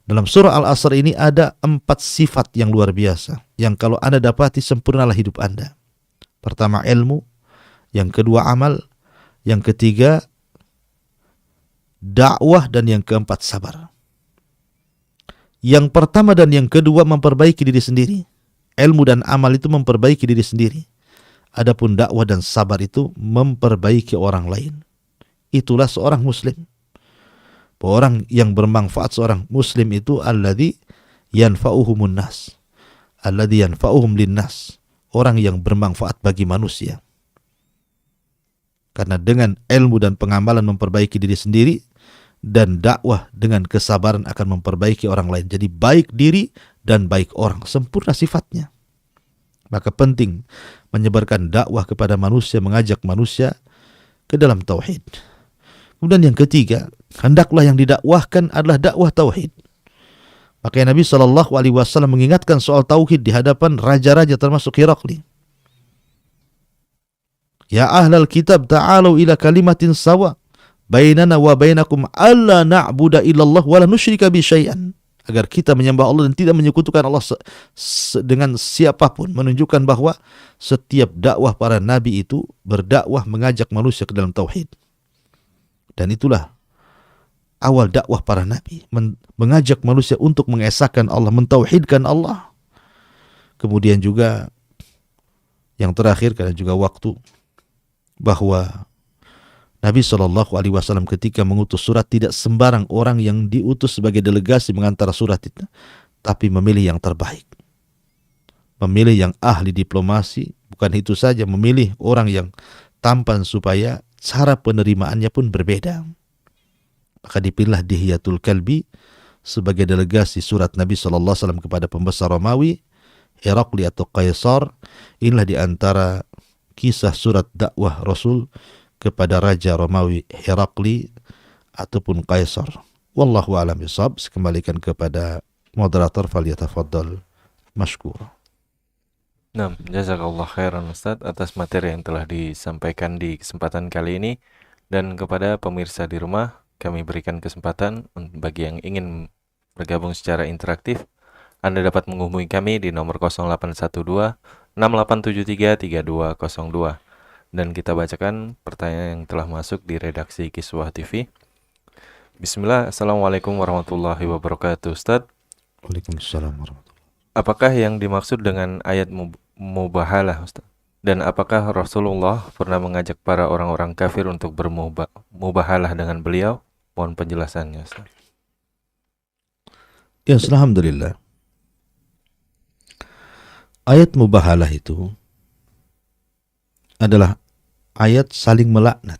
Dalam surah Al-Asr ini ada 4 sifat yang luar biasa yang kalau Anda dapati sempurnalah hidup Anda. Pertama ilmu, yang kedua amal, yang ketiga dakwah, dan yang keempat sabar. Yang pertama dan yang kedua memperbaiki diri sendiri. Ilmu dan amal itu memperbaiki diri sendiri. Adapun dakwah dan sabar itu memperbaiki orang lain. Itulah seorang muslim. Orang yang bermanfaat seorang muslim itu alladzi yanfa'uhumun nas. Alladzi yanfa'uhum linnas. Orang yang bermanfaat bagi manusia. Karena dengan ilmu dan pengamalan memperbaiki diri sendiri, dan dakwah dengan kesabaran akan memperbaiki orang lain. Jadi baik diri dan baik orang, sempurna sifatnya. Maka penting menyebarkan dakwah kepada manusia, mengajak manusia ke dalam tauhid. Kemudian yang ketiga, hendaklah yang didakwahkan adalah dakwah tauhid. Makanya Nabi SAW mengingatkan soal tauhid di hadapan raja-raja termasuk Herakli. Ya ahlal kitab ta'alu ila kalimatin sawa bainana wa bainakum alla na'budu illallah wa la nusyrika bi syai'an. Agar kita menyembah Allah dan tidak menyekutukan Allah dengan siapapun, menunjukkan bahwa setiap dakwah para nabi itu berdakwah mengajak manusia ke dalam tauhid. Dan itulah awal dakwah para nabi, mengajak manusia untuk mengesahkan Allah, mentauhidkan Allah. Kemudian juga yang terakhir, karena juga waktu, bahwa Nabi SAW ketika mengutus surat tidak sembarang orang yang diutus sebagai delegasi mengantar surat itu, tapi memilih yang terbaik. Memilih yang ahli diplomasi, bukan itu saja, memilih orang yang tampan supaya cara penerimaannya pun berbeda. Maka dipilihlah Dihyatul Kalbi sebagai delegasi surat Nabi SAW kepada pembesar Romawi, Herakli atau Kaisar. Inilah di antara kisah surat dakwah Rasul kepada Raja Romawi Herakli ataupun Kaisar. Wallahu a'lam bishawab. Kembalikan kepada moderator, falyatafaddal mashkur. Nah, jazakallah khairan Ustaz atas materi yang telah disampaikan di kesempatan kali ini. Dan kepada pemirsa di rumah, kami berikan kesempatan bagi yang ingin bergabung secara interaktif. Anda dapat menghubungi kami di nomor 0812 6873 3202. Dan kita bacakan pertanyaan yang telah masuk di redaksi Kiswah TV. Bismillah, Assalamualaikum warahmatullahi wabarakatuh Ustaz. Waalaikumsalam warahmatullahi wabarakatuh. Apakah yang dimaksud dengan ayat mubahalah Ustaz? Dan apakah Rasulullah pernah mengajak para orang-orang kafir untuk bermubahalah dengan beliau? Mohon penjelasannya Ustaz. Ya, alhamdulillah. Ayat mubahalah itu adalah ayat saling melaknat.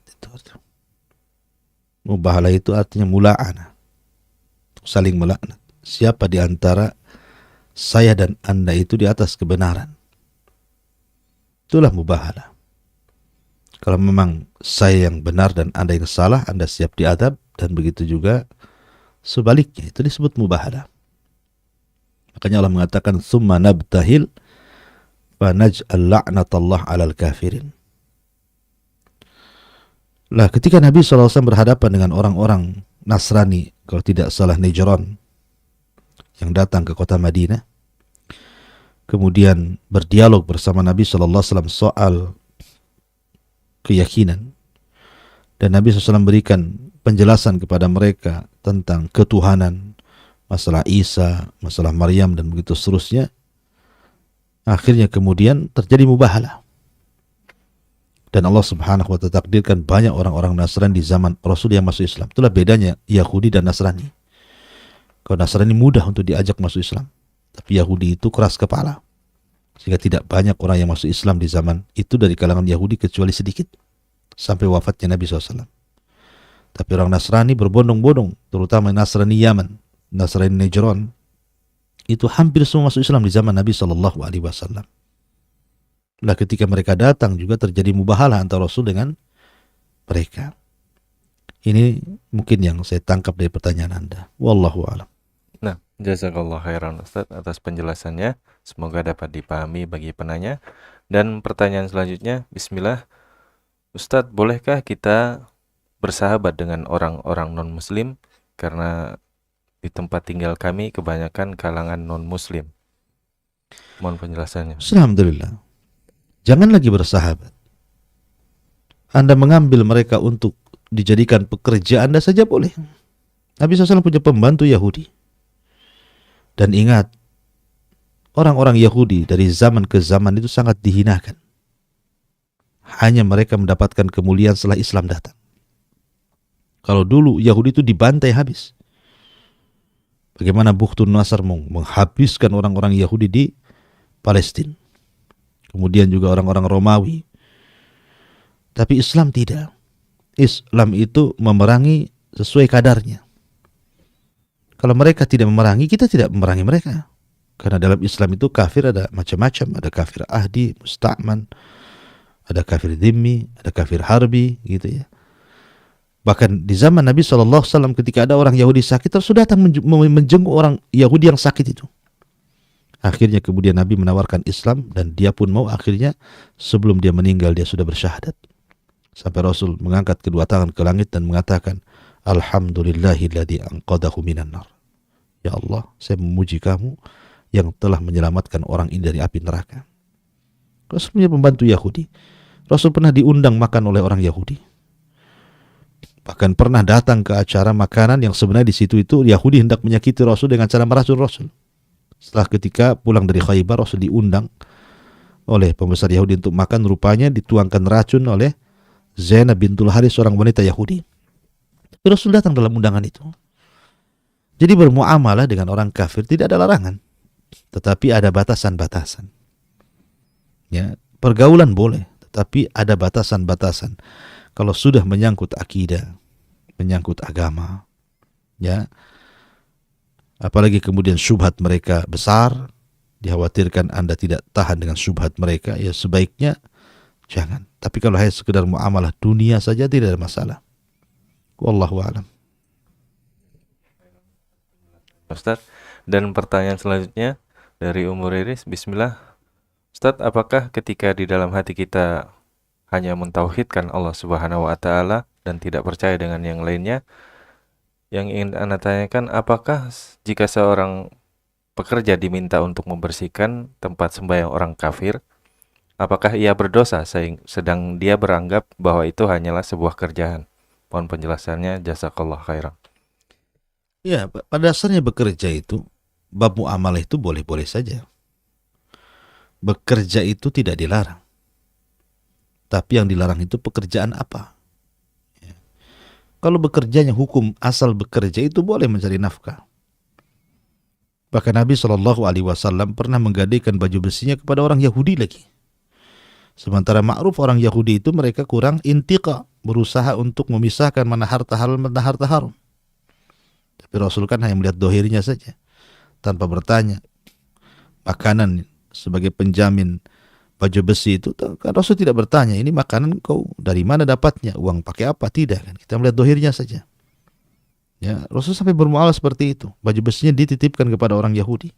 Mubahalah itu artinya mula'ana, saling melaknat. Siapa di antara saya dan Anda itu di atas kebenaran, itulah mubahalah. Kalau memang saya yang benar dan Anda yang salah, Anda siap diadab, dan begitu juga sebaliknya, itu disebut mubahalah. Makanya Allah mengatakan summa nabtahil fanaj'al la'natallah 'alal kafirin. Lah, ketika Nabi SAW berhadapan dengan orang-orang Nasrani, kalau tidak salah Najran, yang datang ke kota Madinah, kemudian berdialog bersama Nabi SAW soal keyakinan, dan Nabi SAW berikan penjelasan kepada mereka tentang ketuhanan, masalah Isa, masalah Maryam, dan begitu seterusnya. Akhirnya kemudian terjadi mubahalah. Dan Allah Subhanahu wa ta'ala takdirkan banyak orang-orang Nasrani di zaman Rasul yang masuk Islam. Itulah bedanya Yahudi dan Nasrani. Kalau Nasrani mudah untuk diajak masuk Islam, tapi Yahudi itu keras kepala. Sehingga tidak banyak orang yang masuk Islam di zaman itu dari kalangan Yahudi, kecuali sedikit. Sampai wafatnya Nabi SAW. Tapi orang Nasrani berbondong-bondong, terutama Nasrani Yaman, Nasrani Najran, itu hampir semua masuk Islam di zaman Nabi SAW. Lah ketika mereka datang juga terjadi mubahalah antara Rasul dengan mereka. Ini mungkin yang saya tangkap dari pertanyaan Anda. Wallahu a'lam. Nah, jazakallah khairan Ustaz atas penjelasannya. Semoga dapat dipahami bagi penanya. Dan pertanyaan selanjutnya, bismillah. Ustaz, bolehkah kita bersahabat dengan orang-orang non-muslim? Karena di tempat tinggal kami kebanyakan kalangan non-muslim. Mohon penjelasannya. Alhamdulillah. Jangan lagi bersahabat. Anda mengambil mereka untuk dijadikan pekerja Anda saja boleh. Nabi SAW punya pembantu Yahudi. Dan ingat, orang-orang Yahudi dari zaman ke zaman itu sangat dihinakan. Hanya mereka mendapatkan kemuliaan setelah Islam datang. Kalau dulu Yahudi itu dibantai habis. Bagaimana Bukhtun Nasr menghabiskan orang-orang Yahudi di Palestina. Kemudian juga orang-orang Romawi. Tapi Islam tidak. Islam itu memerangi sesuai kadarnya. Kalau mereka tidak memerangi, kita tidak memerangi mereka. Karena dalam Islam itu kafir ada macam-macam. Ada kafir ahdi, musta'man, ada kafir dhimmi, ada kafir harbi, gitu ya. Bahkan di zaman Nabi SAW ketika ada orang Yahudi sakit, Rasul datang menjenguk orang Yahudi yang sakit itu. Akhirnya kemudian Nabi menawarkan Islam dan dia pun mau. Akhirnya sebelum dia meninggal dia sudah bersyahadat. Sampai Rasul mengangkat kedua tangan ke langit dan mengatakan, Alhamdulillahilladzi anqadahu minan nar. Ya Allah, saya memuji kamu yang telah menyelamatkan orang ini dari api neraka. Rasul punya pembantu Yahudi. Rasul pernah diundang makan oleh orang Yahudi. Bahkan pernah datang ke acara makanan yang sebenarnya di situ itu Yahudi hendak menyakiti Rasul dengan cara meracun Rasul. Setelah ketika pulang dari Khaybar, Rasul diundang oleh pembesar Yahudi untuk makan, rupanya dituangkan racun oleh Zainab bintul Haris, seorang wanita Yahudi. Tapi Rasul datang dalam undangan itu. Jadi bermuamalah dengan orang kafir tidak ada larangan, tetapi ada batasan-batasan. Ya, pergaulan boleh, tetapi ada batasan-batasan. Kalau sudah menyangkut akidah, menyangkut agama, ya, apalagi kemudian syubhat mereka besar, dikhawatirkan Anda tidak tahan dengan syubhat mereka, ya sebaiknya jangan. Tapi kalau hanya sekedar muamalah dunia saja tidak ada masalah. Wallahu a'lam. Ustaz, dan pertanyaan selanjutnya dari Umur Iris, bismillah. Ustaz, apakah ketika di dalam hati kita hanya mentauhidkan Allah Subhanahu wa taala dan tidak percaya dengan yang lainnya, yang ingin Anda tanyakan, apakah jika seorang pekerja diminta untuk membersihkan tempat sembahyang orang kafir, apakah ia berdosa sedang dia beranggap bahwa itu hanyalah sebuah kerjaan? Mohon penjelasannya, jazakallah khairan. Ya, pada dasarnya bekerja itu, bab muamalah itu boleh-boleh saja. Bekerja itu tidak dilarang. Tapi yang dilarang itu pekerjaan apa? Ya. Kalau bekerjanya hukum asal bekerja itu boleh mencari nafkah. Bahkan Nabi SAW pernah menggadaikan baju besinya kepada orang Yahudi lagi. Sementara ma'ruf orang Yahudi itu mereka kurang intiqa, berusaha untuk memisahkan mana harta halal mana harta haram. Tapi Rasul kan hanya melihat dohirnya saja, tanpa bertanya. Makanan sebagai penjamin baju besi itu kan Rasul tidak bertanya, ini makanan kau dari mana dapatnya, uang pakai apa, tidak kan. Kita melihat dohirnya saja. Ya, Rasul sampai bermuamalah seperti itu. Baju besinya dititipkan kepada orang Yahudi.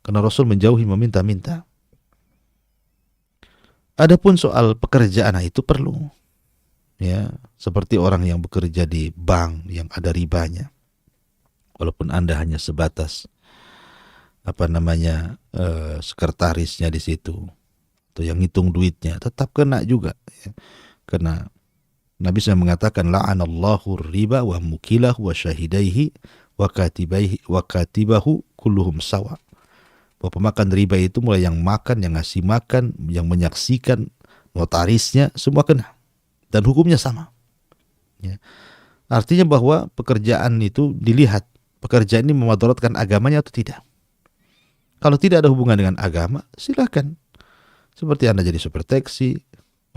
Karena Rasul menjauhi meminta-minta. Adapun soal pekerjaan itu perlu. Ya, seperti orang yang bekerja di bank yang ada ribanya. Walaupun Anda hanya sebatas sekretarisnya di situ atau yang ngitung duitnya, tetap kena juga. Ya. Karena Nabi SAW mengatakan la'anallahu riba wa mukilahu wa syahidaihi wa katibahu kulluhum sawa. Bahwa pemakan riba itu mulai yang makan, yang ngasih makan, yang menyaksikan, notarisnya, semua kena. Dan hukumnya sama. Ya. Artinya bahwa pekerjaan itu dilihat, pekerjaan ini memadaratkan agamanya atau tidak. Kalau tidak ada hubungan dengan agama, silakan. Seperti Anda jadi supir taksi,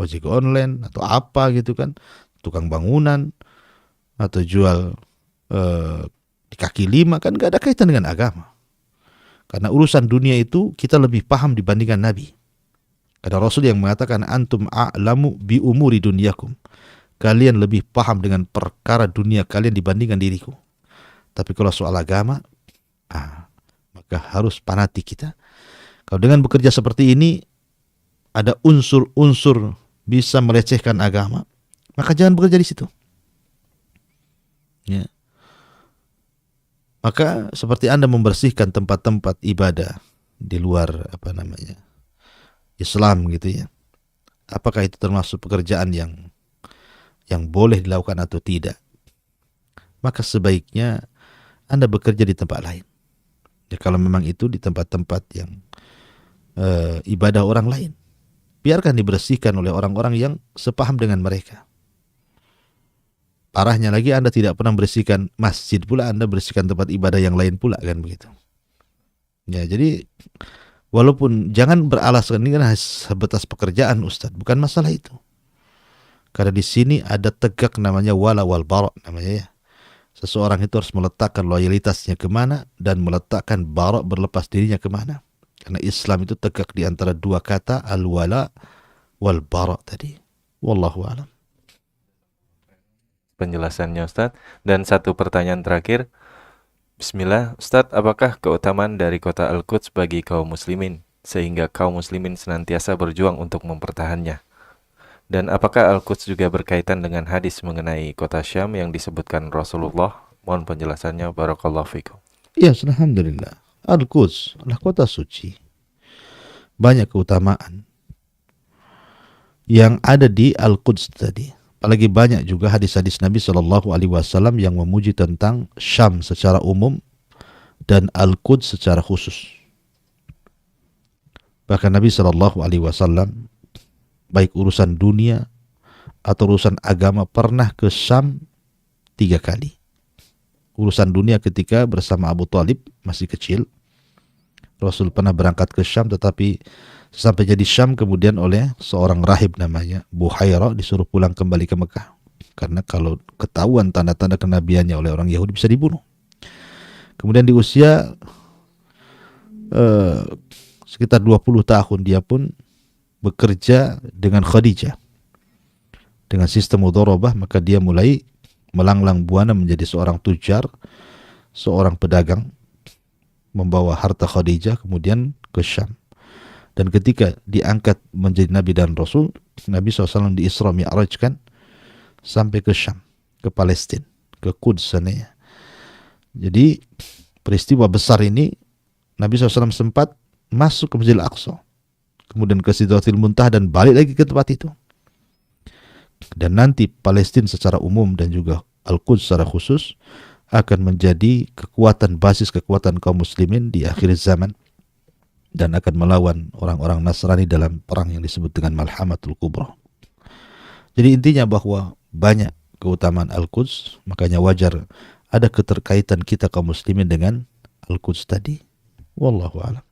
ojek online, atau apa gitu kan, tukang bangunan, atau jual di kaki lima, kan gak ada kaitan dengan agama. Karena urusan dunia itu kita lebih paham dibandingkan Nabi. Ada Rasul yang mengatakan antum a'lamu bi umuri dunyakum. Kalian lebih paham dengan perkara dunia kalian dibandingkan diriku. Tapi kalau soal agama, maka harus panati kita. Kalau dengan bekerja seperti ini ada unsur-unsur bisa melecehkan agama, maka jangan bekerja di situ. Ya. Maka seperti Anda membersihkan tempat-tempat ibadah di luar Islam gitu ya. Apakah itu termasuk pekerjaan yang boleh dilakukan atau tidak? Maka sebaiknya Anda bekerja di tempat lain. Ya, kalau memang itu di tempat-tempat yang ibadah orang lain, biarkan dibersihkan oleh orang-orang yang sepaham dengan mereka. Parahnya lagi Anda tidak pernah bersihkan masjid pula, Anda bersihkan tempat ibadah yang lain pula, kan begitu. Ya, jadi walaupun jangan beralasan ini kan sebatas pekerjaan Ustaz, bukan masalah itu. Karena di sini ada tegak namanya wala wal bara namanya ya. Seseorang itu harus meletakkan loyalitasnya kemana dan meletakkan bara berlepas dirinya kemana. Karena Islam itu tegak di antara dua kata al-wala wal bara tadi. Wallahu a'lam. Penjelasannya Ustaz. Dan satu pertanyaan terakhir. Bismillah, Ustaz, apakah keutamaan dari kota Al-Quds bagi kaum muslimin sehingga kaum muslimin senantiasa berjuang untuk mempertahannya? Dan apakah Al-Quds juga berkaitan dengan hadis mengenai kota Syam yang disebutkan Rasulullah? Mohon penjelasannya, barakallahu fikum. Ya, alhamdulillah. Al-Quds adalah kota suci. Banyak keutamaan yang ada di Al-Quds tadi. Apalagi banyak juga hadis-hadis Nabi SAW yang memuji tentang Syam secara umum dan Al-Quds secara khusus. Bahkan Nabi SAW baik urusan dunia atau urusan agama pernah ke Syam 3 kali. Urusan dunia ketika bersama Abu Talib masih kecil, Rasul pernah berangkat ke Syam, tetapi sampai jadi Syam kemudian oleh seorang rahib namanya Buhaira disuruh pulang kembali ke Mekah. Karena kalau ketahuan tanda-tanda kenabiannya oleh orang Yahudi bisa dibunuh. Kemudian di usia sekitar 20 tahun dia pun bekerja dengan Khadijah. Dengan sistem mudharabah, maka dia mulai melanglang buana menjadi seorang tujar, seorang pedagang, membawa harta Khadijah kemudian ke Syam. Dan ketika diangkat menjadi Nabi dan Rasul, Nabi SAW di Isra Mi'rajkan sampai ke Syam, ke Palestina, ke Quds sana ya. Jadi peristiwa besar ini Nabi SAW sempat masuk ke Masjidil Aqsa, kemudian ke Sidratil Muntaha dan balik lagi ke tempat itu. Dan nanti Palestina secara umum dan juga Al-Quds secara khusus akan menjadi kekuatan, basis kekuatan kaum muslimin di akhir zaman dan akan melawan orang-orang Nasrani dalam perang yang disebut dengan Malhamatul Kubra. Jadi intinya bahwa banyak keutamaan Al-Quds, makanya wajar ada keterkaitan kita kaum muslimin dengan Al-Quds tadi. Wallahu a'lam.